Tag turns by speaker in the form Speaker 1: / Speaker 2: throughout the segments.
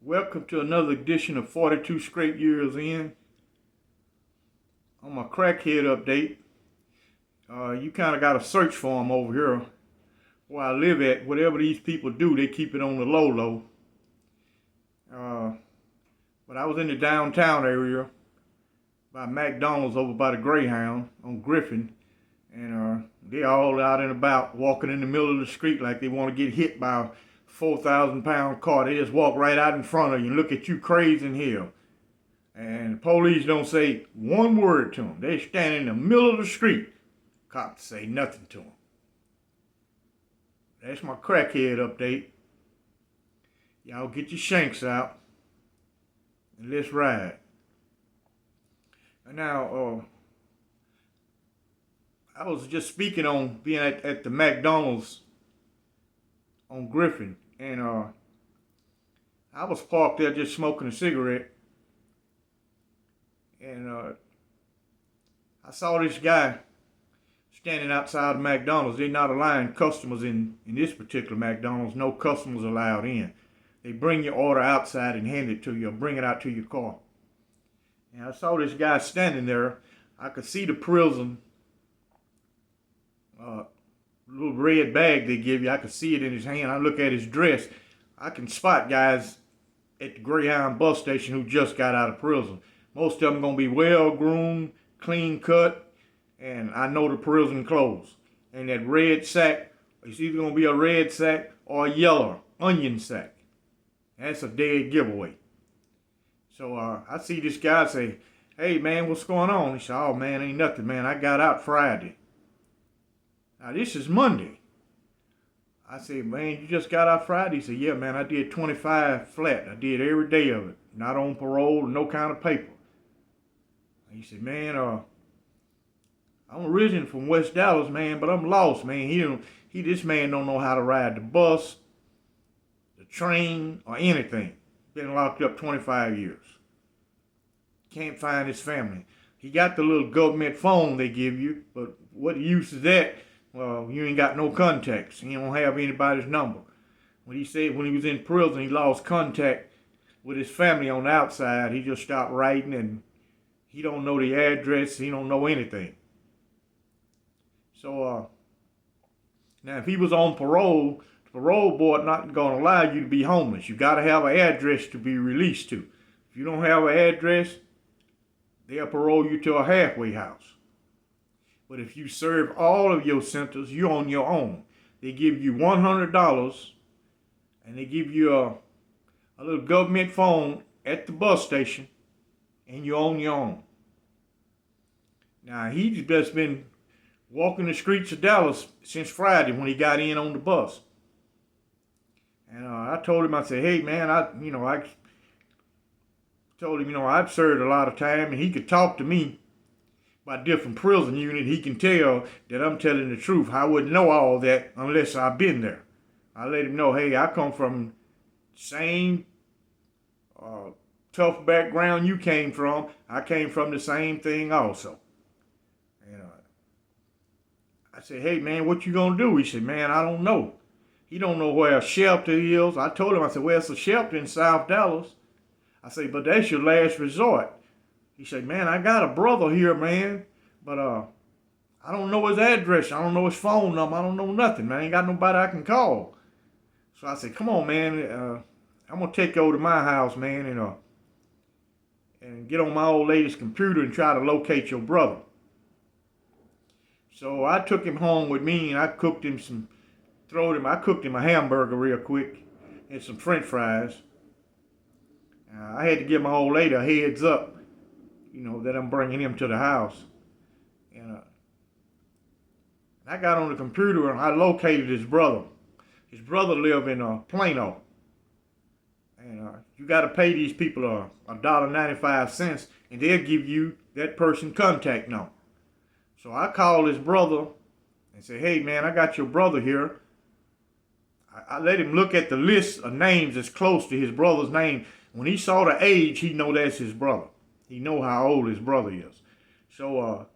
Speaker 1: Welcome to another edition of 42 Straight Years In. On my Crackhead update, you kind of got to search for them over here where I live at. Whatever these people do, they keep it on the low. But I was in the downtown area by McDonald's over by the Greyhound on Griffin, and they all out and about walking in the middle of the street like they want to get hit by a 4,000-pound car. They just walk right out in front of you and look at you crazy in hell. And the police don't say one word to them. They stand in the middle of the street. Cops say nothing to them. That's my Crackhead update. Y'all get your shanks out and let's ride. And now, I was just speaking on being at the McDonald's on Griffin, and I was parked there just smoking a cigarette, and I saw this guy standing outside of McDonald's. They're not allowing customers in this particular McDonald's. No customers allowed in. They bring your order outside and hand it to you, or bring it out to your car. And I saw this guy standing there. I could see the prison little red bag they give you. I could see it in his hand. I look at his dress. I can spot guys at the Greyhound bus station who just got out of prison. Most of them gonna be well groomed, clean cut, and I know the prison clothes. And that red sack, it's either gonna be a red sack or a yellow onion sack. That's a dead giveaway. So I see this guy say, "Hey man, what's going on?" He said, "Oh man, ain't nothing, man. I got out Friday." Now this is Monday. I said, "Man, you just got out Friday?" He said, "Yeah, man, I did 25 flat. I did every day of it. Not on parole, no kind of paper." He said, "Man, I'm originally from West Dallas, man, but I'm lost, man. This man don't know how to ride the bus, the train, or anything. Been locked up 25 years. Can't find his family. He got the little government phone they give you, but what use is that? Well, you ain't got no contacts. You don't have anybody's number." When he said when he was in prison, he lost contact with his family on the outside. He just stopped writing, and he don't know the address. He don't know anything. So now if he was on parole, the parole board not going to allow you to be homeless. You got to have an address to be released to. If you don't have an address, they'll parole you to a halfway house. But if you serve all of your sentence, you're on your own. They give you $100, and they give you a little government phone at the bus station, and you're on your own. Now, he's just been walking the streets of Dallas since Friday when he got in on the bus. And I told him, I said, "Hey, man, I told him, I've served a lot of time, and he could talk to me by different prison unit. He can tell that I'm telling the truth. I wouldn't know all that unless I've been there. I let him know, hey, I come from the same tough background you came from. I came from the same thing also." And I said, "Hey, man, what you gonna do?" He said, "Man, I don't know." He don't know where a shelter is. I told him, I said, "Well, it's a shelter in South Dallas." I said, "But that's your last resort." He said, "Man, I got a brother here, man, but I don't know his address. I don't know his phone number. I don't know nothing, man. I ain't got nobody I can call." So I said, "Come on, man. I'm going to take you over to my house, man, and get on my old lady's computer and try to locate your brother." So I took him home with me, and I cooked him I cooked him a hamburger real quick and some french fries. I had to give my old lady a heads up, that I'm bringing him to the house. And I got on the computer and I located his brother. His brother lived in Plano. And you got to pay these people $1.95, and they'll give you that person's contact number. So I called his brother and said, "Hey, man, I got your brother here." I let him look at the list of names that's close to his brother's name. When he saw the age, he know that's his brother. He know how old his brother is. So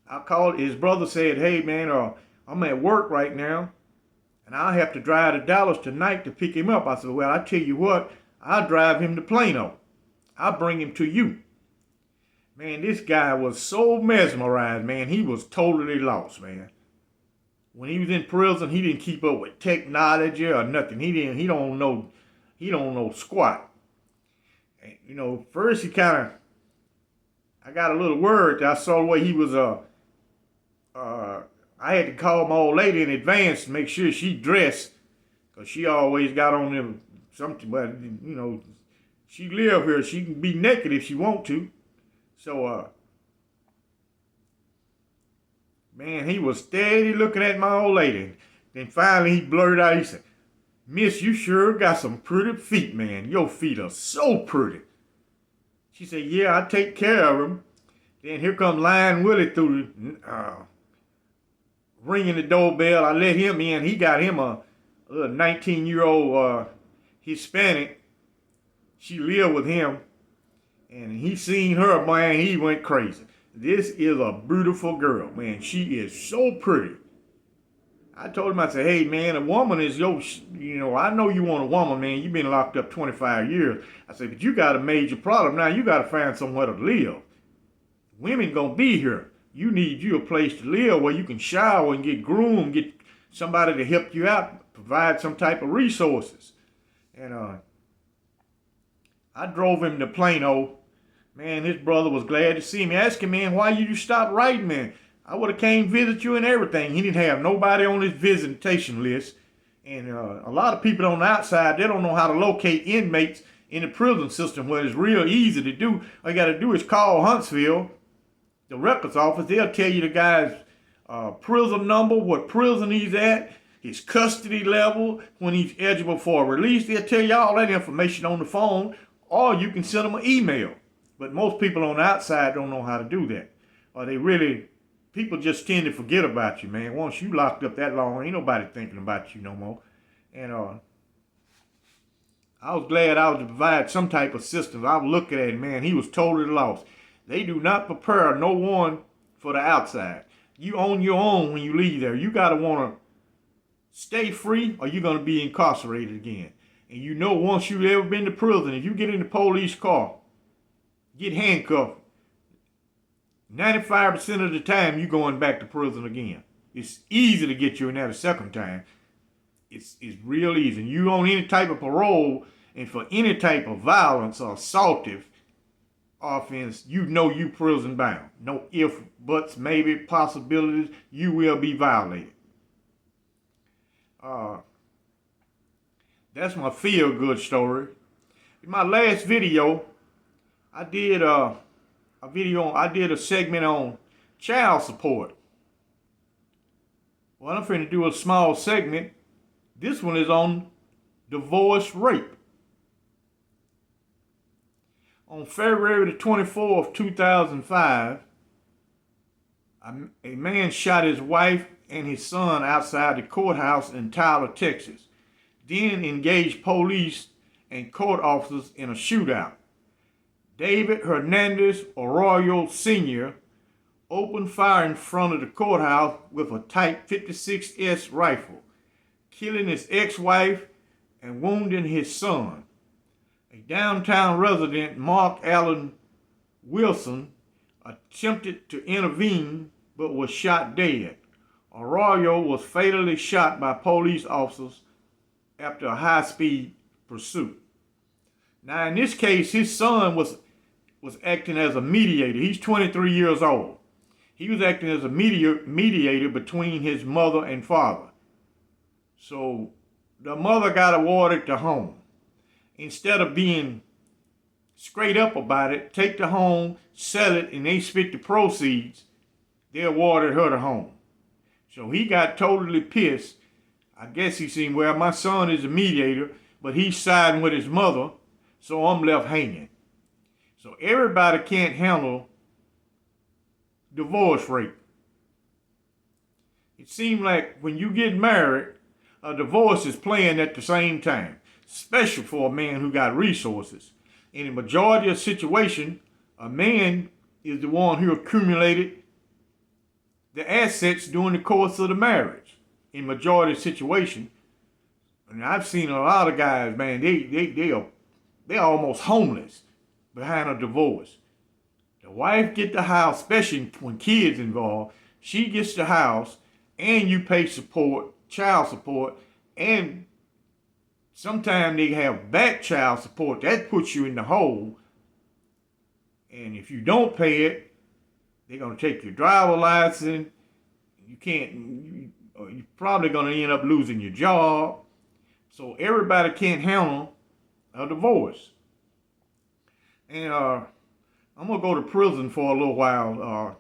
Speaker 1: I called. His brother said, "Hey, man, I'm at work right now. and I'll have to drive to Dallas tonight to pick him up. I said, well, I tell you what, I'll drive him to Plano. I'll bring him to you. Man, this guy was so mesmerized, man. He was totally lost, man. When he was in prison, he didn't keep up with technology or nothing. He don't know squat. And, you know, first I got a little worried. I saw the way he was, I had to call my old lady in advance to make sure she dressed, because she always got on them something, but, you know, she live here. She can be naked if she want to. So, man, he was steady looking at my old lady. Then finally he blurted out, he said, Miss, you sure got some pretty feet, man. Your feet are so pretty. She said, yeah, I take care of them. Then here come Lion Willie through ringing the doorbell. I let him in. He got him a 19-year-old Hispanic. She lived with him. And he seen her, man, he went crazy. This is a beautiful girl, man. She is so pretty. I told him, I said, hey, man, a woman is I know you want a woman, man. You've been locked up 25 years. I said, but you got a major problem now. You got to find somewhere to live. Women gonna be here. You need you a place to live where you can shower and get groomed, get somebody to help you out, provide some type of resources. And I drove him to Plano. Man, his brother was glad to see me. Asked him, man, why you stop writing, man? I would have came visit you and everything. He didn't have nobody on his visitation list. And a lot of people on the outside, they don't know how to locate inmates in the prison system, where it's real easy to do. All you got to do is call Huntsville, the records office. They'll tell you the guy's prison number, what prison he's at, his custody level, when he's eligible for a release. They'll tell you all that information on the phone, or you can send them an email. But most people on the outside don't know how to do that. Or people just tend to forget about you, man. Once you locked up that long, ain't nobody thinking about you no more. And I was glad I was to provide some type of system. I was looking at him, man. He was totally lost. They do not prepare no one for the outside. You on your own when you leave there. You got to want to stay free, or you're going to be incarcerated again. And you know, once you've ever been to prison, if you get in the police car, get handcuffed, 95% of the time you're going back to prison again. It's easy to get you in there a second time. It's real easy. And you on any type of parole, and for any type of violence or assaultive offense, you know you prison bound. No if, buts, maybe, possibilities. You will be violated. That's my feel-good story. In my last video, I did a segment on child support. Well, I'm finna do a small segment. This one is on divorce rape. On February the 24th, 2005, a man shot his wife and his son outside the courthouse in Tyler, Texas, then engaged police and court officers in a shootout. David Hernandez Arroyo Sr. opened fire in front of the courthouse with a Type 56S rifle, killing his ex-wife and wounding his son. A downtown resident, Mark Allen Wilson, attempted to intervene but was shot dead. Arroyo was fatally shot by police officers after a high-speed pursuit. Now, in this case, his son was acting as a mediator. He's 23 years old. He was acting as a mediator between his mother and father. So the mother got awarded the home. Instead of being straight up about it, take the home, sell it, and they split the proceeds, they awarded her the home. So he got totally pissed. I guess he seen, well, my son is a mediator, but he's siding with his mother, so I'm left hanging. So everybody can't handle divorce rape. It seems like when you get married, a divorce is playing at the same time, especially for a man who got resources. In the majority of situations, a man is the one who accumulated the assets during the course of the marriage. In majority of situations, And I've seen a lot of guys, man, they're almost homeless behind a divorce. The wife get the house, especially when kids involved. She gets the house, and you pay support, child support, and sometimes they have back child support. That puts you in the hole. And if you don't pay it, they're gonna take your driver license. You're probably gonna end up losing your job. So everybody can't handle a divorce. And I'm gonna go to prison for a little while.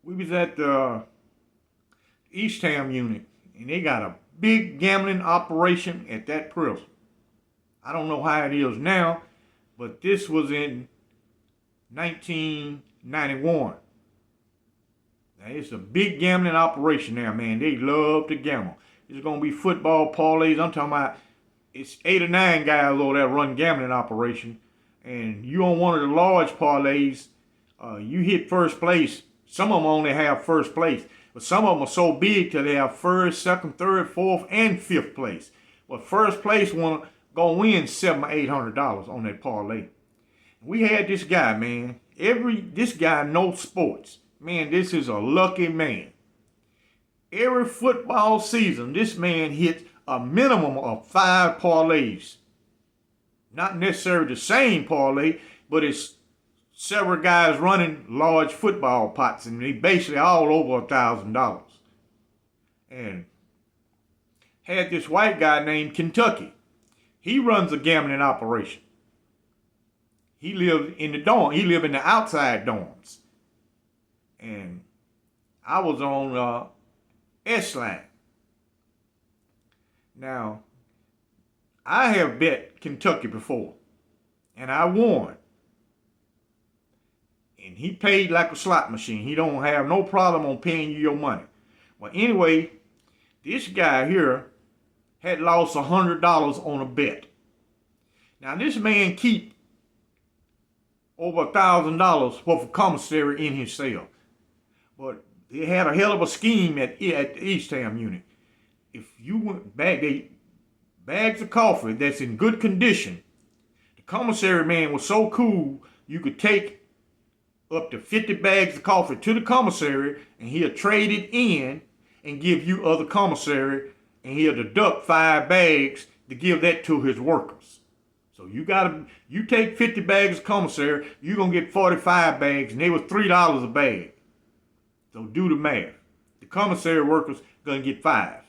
Speaker 1: We was at the East Ham unit, and they got a big gambling operation at that prison. I don't know how it is now, but this was in 1991. Now, it's a big gambling operation now, man. They love to gamble. It's going to be football parlays. I'm talking about it's 8 or 9 guys over there run gambling operation. And you on one of the large parlays, you hit first place. Some of them only have first place. But some of them are so big that they have first, second, third, fourth, and fifth place. But first place gonna win $700 or $800 on that parlay. We had this guy, man. This guy knows sports. Man, this is a lucky man. Every football season, this man hits a minimum of 5 parlays. Not necessarily the same parlay, but it's several guys running large football pots, and they basically all over $1,000. And had this white guy named Kentucky. He runs a gambling operation. He lived in the dorm. He lived in the outside dorms. And I was on S-line. Now, I have bet Kentucky before, and I won. And he paid like a slot machine. He don't have no problem on paying you your money. Well, anyway, this guy here had lost $100 on a bet. Now, this man keep over $1,000 worth of commissary in his cell. But they had a hell of a scheme at the East Ham unit. If you went back, bags of coffee that's in good condition. The commissary man was so cool, you could take up to 50 bags of coffee to the commissary, and he'll trade it in and give you other commissary, and he'll deduct 5 bags to give that to his workers. So you take 50 bags of commissary, you're gonna get 45 bags, and they was $3 a bag. So do the math. The commissary workers gonna get 5.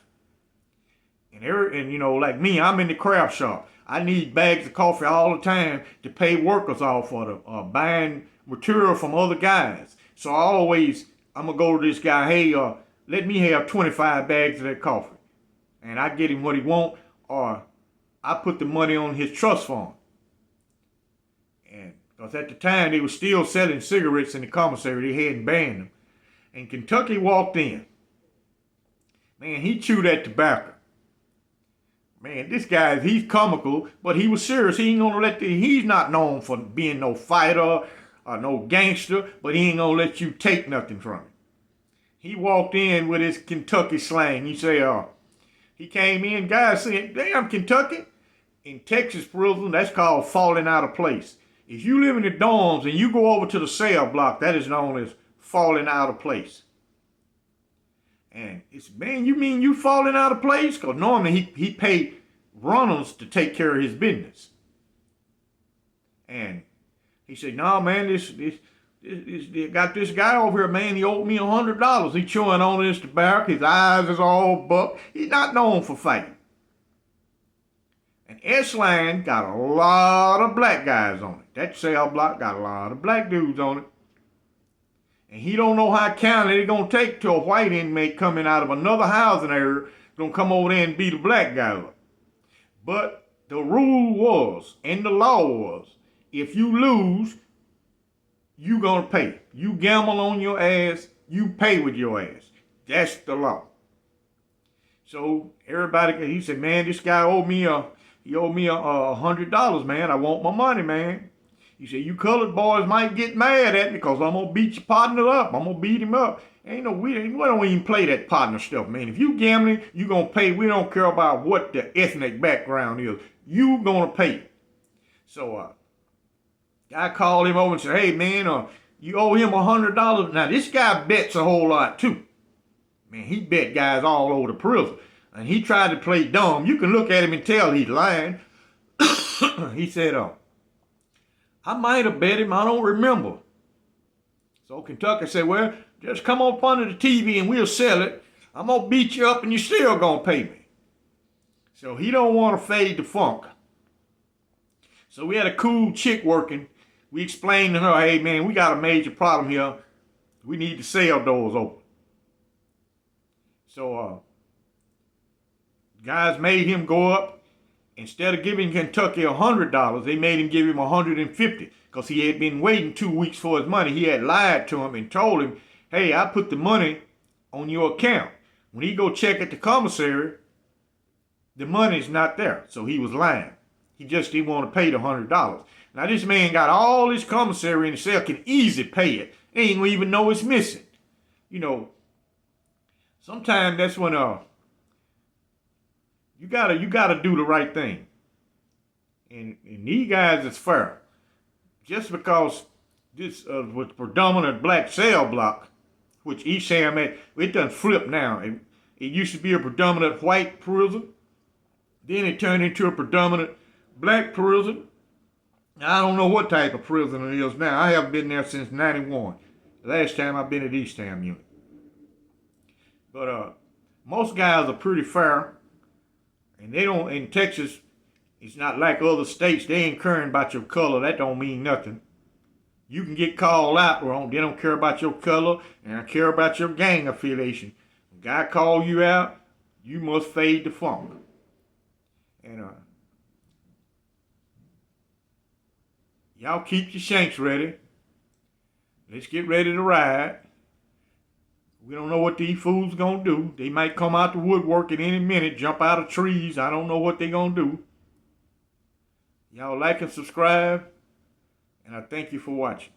Speaker 1: And you know, like me, I'm in the craft shop. I need bags of coffee all the time to pay workers off for the buying material from other guys. So I'm gonna go to this guy, hey, let me have 25 bags of that coffee. And I get him what he want, or I put the money on his trust fund. And because at the time they were still selling cigarettes in the commissary, they hadn't banned them. And Kentucky walked in. Man, he chewed that tobacco. Man, this guy, he's comical, but he was serious. He ain't gonna he's not known for being no fighter or no gangster, but he ain't gonna let you take nothing from him. He walked in with his Kentucky slang. He said, he came in, guys saying, damn, Kentucky. In Texas prison, that's called falling out of place. If you live in the dorms and you go over to the cell block, that is known as falling out of place. And it's, man, you mean you falling out of place? Because normally he paid runners to take care of his business. And he said, no, man, this got this guy over here, man, he owed me $100. He chewing on this tobacco. His eyes is all bucked. He's not known for fighting. And S-Line got a lot of black guys on it. That cell block got a lot of black dudes on it. And he don't know how county it's going to take to a white inmate coming out of another housing area going to come over there and beat a black guy up. But the rule was, and the law was, if you lose, you going to pay. You gamble on your ass, you pay with your ass. That's the law. So everybody, he said, man, this guy owed me $100, man. I want my money, man. He said, you colored boys might get mad at me because I'm going to beat your partner up. I'm going to beat him up. We don't even play that partner stuff, man. If you gambling, you going to pay. We don't care about what the ethnic background is. You going to pay. So I called him over and said, hey, man, you owe him $100. Now, this guy bets a whole lot, too. Man, he bet guys all over the prison. And he tried to play dumb. You can look at him and tell he's lying. He said, I might have bet him. I don't remember. So Kentucky said, well, just come up under the TV and we'll sell it. I'm going to beat you up and you're still going to pay me. So he don't want to fade the funk. So we had a cool chick working. We explained to her, hey, man, we got a major problem here. We need the cell doors open. So guys made him go up. Instead of giving Kentucky $100, they made him give him $150 because he had been waiting 2 weeks for his money. He had lied to him and told him, hey, I put the money on your account. When he go check at the commissary, the money's not there. So he was lying. He just didn't want to pay the $100. Now this man got all his commissary in the cell, can easily pay it. They ain't even know it's missing. You know, sometimes that's when you gotta do the right thing. And these guys is fair. Just because this was predominant black cell block, which East Ham had, it done flipped now. It used to be a predominant white prison. Then it turned into a predominant black prison. I don't know what type of prison it is now. I haven't been there since 91. The last time I've been at East Ham unit. But most guys are pretty fair. And they don't, in Texas, it's not like other states. They ain't caring about your color. That don't mean nothing. You can get called out wrong. They don't care about your color and I care about your gang affiliation. When a guy call you out, you must fade the funk. And y'all keep your shanks ready. Let's get ready to ride. We don't know what these fools gonna do. They might come out the woodwork at any minute, jump out of trees. I don't know what they gonna do. Y'all like and subscribe, and I thank you for watching.